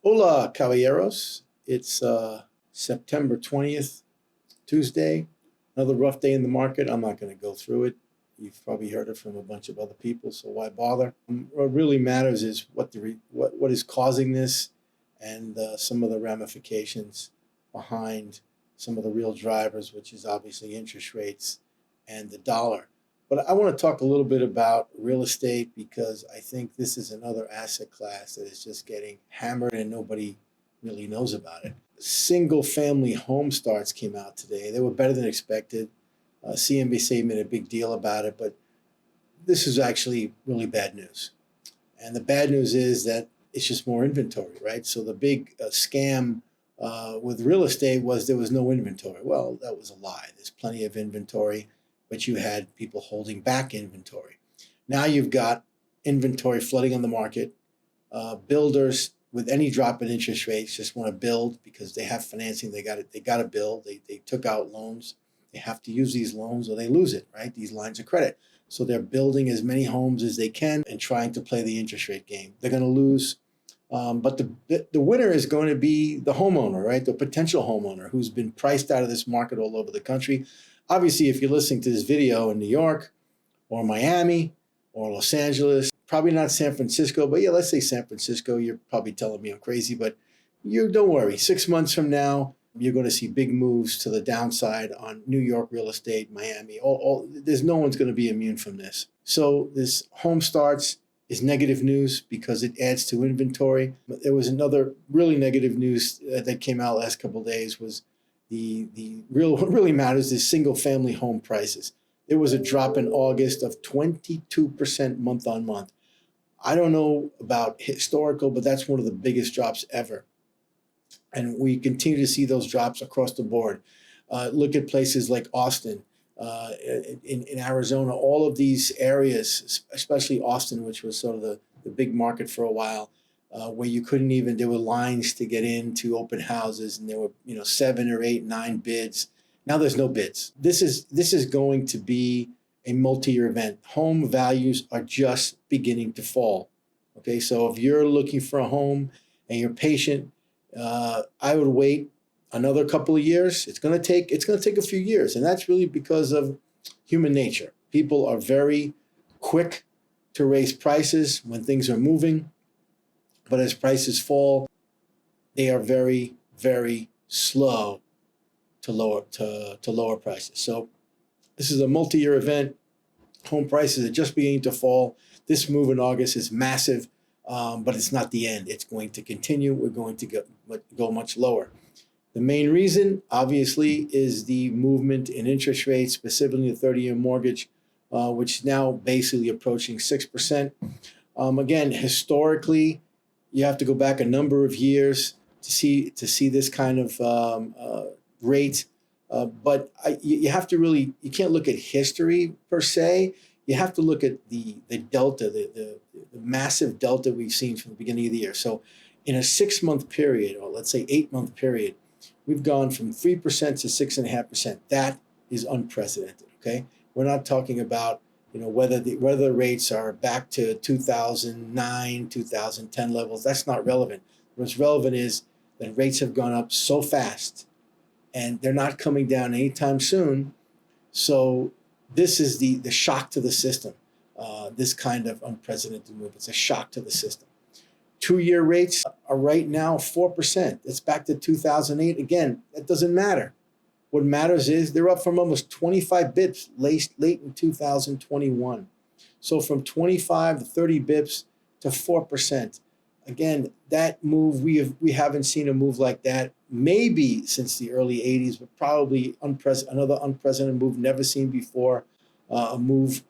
Hola, caballeros. It's September 20th, Tuesday. Another rough day in the market. I'm not going to go through it. You've probably heard it from a bunch of other people, so why bother? What really matters is what is causing this and some of the ramifications behind some of the real drivers, which is obviously interest rates and the dollar. But I want to talk a little bit about real estate because I think this is another asset class that is just getting hammered and nobody really knows about it. Single family home starts came out today. They were better than expected. CNBC made a big deal about it, but this is actually really bad news. And the bad news is that it's just more inventory, right? So the big scam with real estate was there was no inventory. Well, that was a lie. There's plenty of inventory, but you had people holding back inventory. Now you've got inventory flooding on the market. Builders with any drop in interest rates just want to build because they have financing. They got it. They got to build. They took out loans. They have to use these loans or they lose it, right? These lines of credit. So they're building as many homes as they can and trying to play the interest rate game. They're going to lose. But the winner is going to be the homeowner, right? The potential homeowner who's been priced out of this market all over the country. Obviously, if you're listening to this video in New York or Miami or Los Angeles, probably not San Francisco, but yeah, let's say San Francisco, you're probably telling me I'm crazy, but you don't worry. 6 months from now, you're going to see big moves to the downside on New York real estate, Miami. There's no one's going to be immune from this. So this home starts is negative news because it adds to inventory. But there was another really negative news that came out last couple of days was what really matters is single family home prices. There was a drop in August of 22% month on month. I don't know about historical, but that's one of the biggest drops ever. And we continue to see those drops across the board. Look at places like Austin, in Arizona, all of these areas, especially Austin, which was sort of the big market for a while, where you couldn't even, there were lines to get into open houses and there were, 7 or 8, 9 bids. Now there's no bids. This is going to be a multi-year event. Home values are just beginning to fall. Okay, so if you're looking for a home and you're patient, I would wait another couple of years. It's going to take a few years, and that's really because of human nature. People are very quick to raise prices when things are moving, but as prices fall, they are very, very slow to lower prices. So this is a multi-year event. Home prices are just beginning to fall. This move in August is massive, but it's not the end. It's going to continue. We're going to go much lower. The main reason, obviously, is the movement in interest rates, specifically the 30-year mortgage, which is now basically approaching 6%. Again, historically, you have to go back a number of years to see this kind of rate. But you have to really, you can't look at history per se. You have to look at the delta, the massive delta we've seen from the beginning of the year. So in a 6-month period, or let's say 8-month period, we've gone from 3% to 6.5%. That is unprecedented, okay? We're not talking about, whether the rates are back to 2009, 2010 levels. That's not relevant. What's relevant is that rates have gone up so fast and they're not coming down anytime soon. So this is the shock to the system, this kind of unprecedented move. It's a shock to the system. 2-year rates are right now 4%. It's back to 2008. Again, that doesn't matter. What matters is they're up from almost 25 bips late in 2021. So from 25 to 30 bips to 4%. Again, that move, we haven't seen a move like that maybe since the early 80s, but probably another unprecedented move never seen before, a move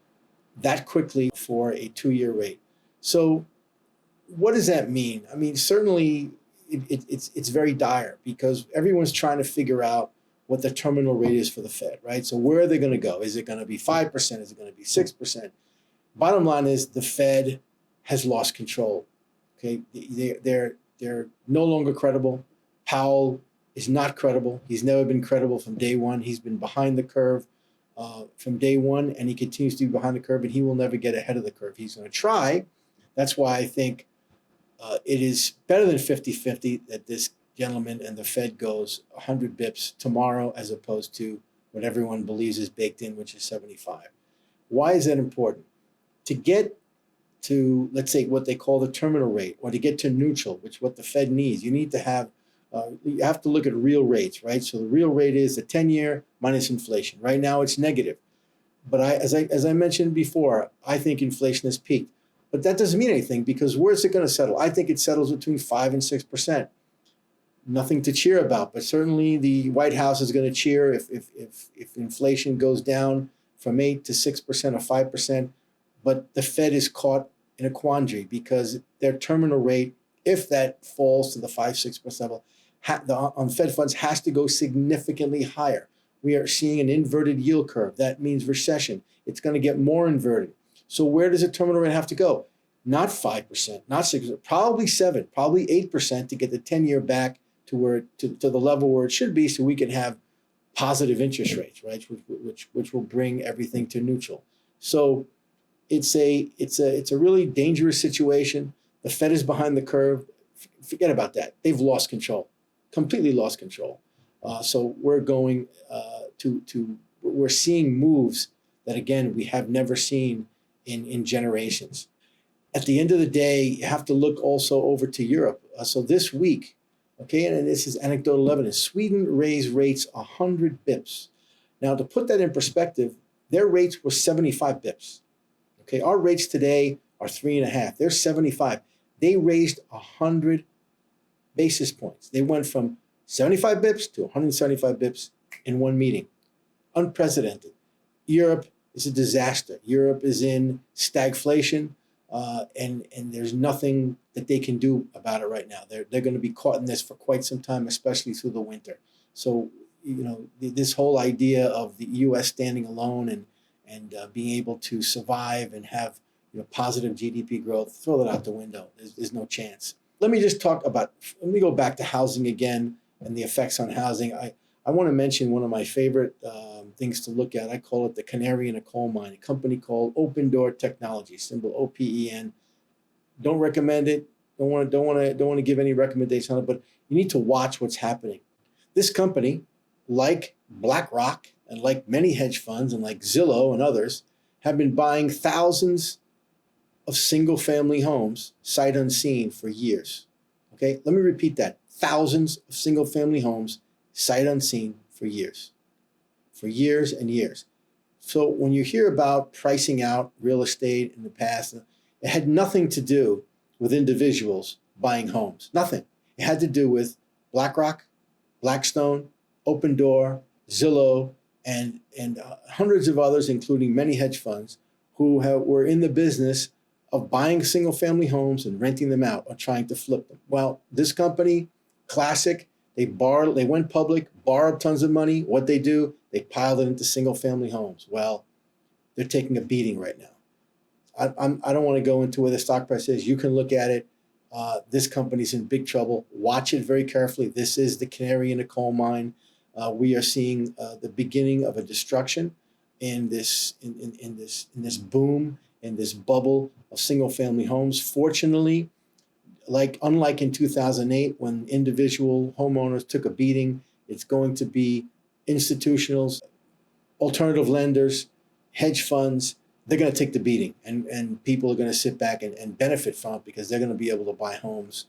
that quickly for a 2-year rate. So what does that mean? I mean, certainly it's very dire because everyone's trying to figure out what the terminal rate is for the Fed, right? So where are they going to go? Is it going to be 5%? Is it going to be 6%? Bottom line is the Fed has lost control. Okay, they're no longer credible. Powell is not credible. He's never been credible from day one. He's been behind the curve from day one, and he continues to be behind the curve, and he will never get ahead of the curve. He's going to try. That's why I think It is better than 50-50 that this gentleman and the Fed goes 100 bips tomorrow as opposed to what everyone believes is baked in, which is 75. Why is that important? To get to, let's say, what they call the terminal rate, or to get to neutral, which is what the Fed needs, you have to look at real rates, right? So the real rate is the 10-year minus inflation. Right now it's negative. But as I mentioned before, I think inflation has peaked. But that doesn't mean anything, because where's it going to settle? I think it settles between 5 and 6%. Nothing to cheer about, but certainly the White House is going to cheer if inflation goes down from 8 to 6% or 5%. But the Fed is caught in a quandary, because their terminal rate, if that falls to the 5-6% level, on Fed funds has to go significantly higher. We are seeing an inverted yield curve. That means recession. It's going to get more inverted. So where does the terminal rate have to go? Not 5%, not 6%, probably 7%, probably 8% to get the 10-year back to the level where it should be, so we can have positive interest rates, right? Which will bring everything to neutral. So it's a really dangerous situation. The Fed is behind the curve. Forget about that. They've lost control, completely lost control. So we're going we're seeing moves that, again, we have never seen in generations. At the end of the day, you have to look also over to Europe. So this week, okay, and this is anecdotal evidence, Sweden raised rates 100 bips. Now, to put that in perspective, their rates were 75 bips. Okay, our rates today are 3.5. They're 75. They raised 100 basis points. They went from 75 bips to 175 bips in one meeting. Unprecedented. Europe is a disaster. Europe is in stagflation, and there's nothing that they can do about it right now. They're going to be caught in this for quite some time, especially through the winter. So, this whole idea of the U.S. standing alone and being able to survive and have positive GDP growth, throw that out the window. There's no chance. Let me go back to housing again and the effects on housing. I want to mention one of my favorite things to look at. I call it the canary in a coal mine, a company called Open Door Technology, symbol OPEN. Don't recommend it. Don't want to give any recommendation on it, but you need to watch what's happening. This company, like BlackRock and like many hedge funds and like Zillow and others, have been buying thousands of single-family homes sight unseen for years. Okay, let me repeat that. Thousands of single-family homes sight unseen for years and years. So when you hear about pricing out real estate in the past, it had nothing to do with individuals buying homes. Nothing. It had to do with BlackRock, Blackstone, Open Door, Zillow, and hundreds of others, including many hedge funds, who were in the business of buying single-family homes and renting them out or trying to flip them. Well, this company, classic, they went public, borrowed tons of money. What they do, they piled it into single-family homes. Well, they're taking a beating right now. I don't want to go into where the stock price is. You can look at it. This company's in big trouble. Watch it very carefully. This is the canary in a coal mine. We are seeing the beginning of a destruction in this boom, in this bubble of single-family homes. Fortunately, unlike in 2008, when individual homeowners took a beating, it's going to be institutionals, alternative lenders, hedge funds. They're going to take the beating, and people are going to sit back and benefit from it, because they're going to be able to buy homes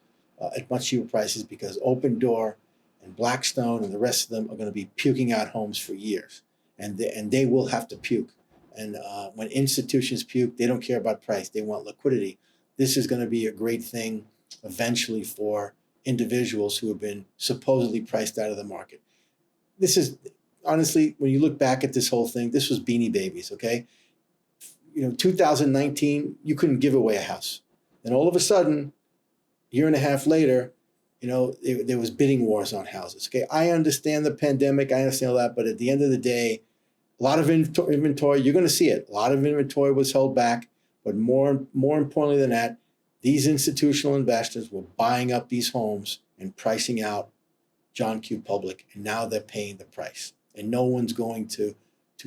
at much cheaper prices, because Open Door and Blackstone and the rest of them are going to be puking out homes for years, and they will have to puke. And when institutions puke, they don't care about price. They want liquidity. This is going to be a great thing eventually for individuals who have been supposedly priced out of the market. This is, honestly, when you look back at this whole thing, this was Beanie Babies, okay? 2019, you couldn't give away a house. And all of a sudden, a year and a half later, there was bidding wars on houses, okay? I understand the pandemic, I understand all that, but at the end of the day, a lot of inventory, you're going to see it. A lot of inventory was held back, but more importantly than that, these institutional investors were buying up these homes and pricing out John Q. Public, and now they're paying the price, and no one's going to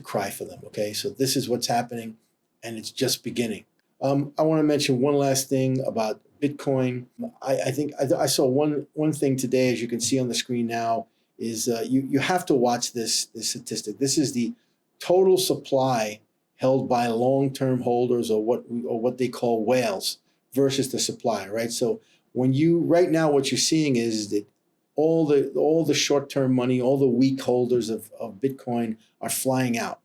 cry for them, okay? So this is what's happening, and it's just beginning. I want to mention one last thing about Bitcoin. I think I saw one thing today, as you can see on the screen now, is you have to watch this statistic. This is the total supply held by long-term holders, or what they call whales, versus the supply, right? So right now what you're seeing is that all the short-term money, all the weak holders of Bitcoin are flying out.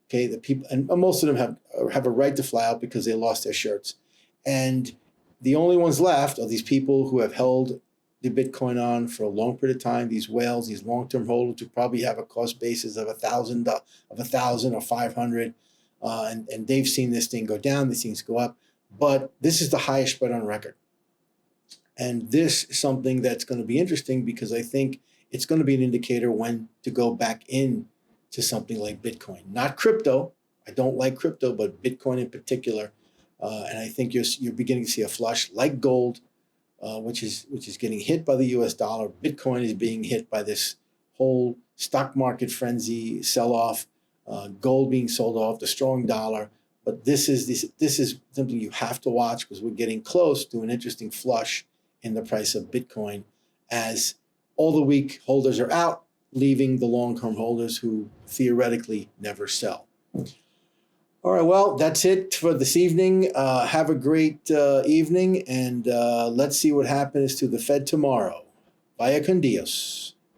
Okay, the people, and most of them have a right to fly out because they lost their shirts, and the only ones left are these people who have held the Bitcoin on for a long period of time. These whales, these long-term holders, who probably have a cost basis of $1,000 or 500, and they've seen this thing go down, these things go up, but this is the highest spread on record, and this is something that's going to be interesting because I think it's going to be an indicator when to go back in to something like Bitcoin, not crypto. I don't like crypto, but Bitcoin in particular. And I think you're beginning to see a flush like gold, which is getting hit by the U.S. dollar. Bitcoin is being hit by this whole stock market frenzy sell-off. Gold being sold off, the strong dollar. But this is something you have to watch because we're getting close to an interesting flush in the price of Bitcoin as all the weak holders are out, leaving the long-term holders who theoretically never sell. All right, well, that's it for this evening. Have a great evening, and let's see what happens to the Fed tomorrow. Vaya con Dios.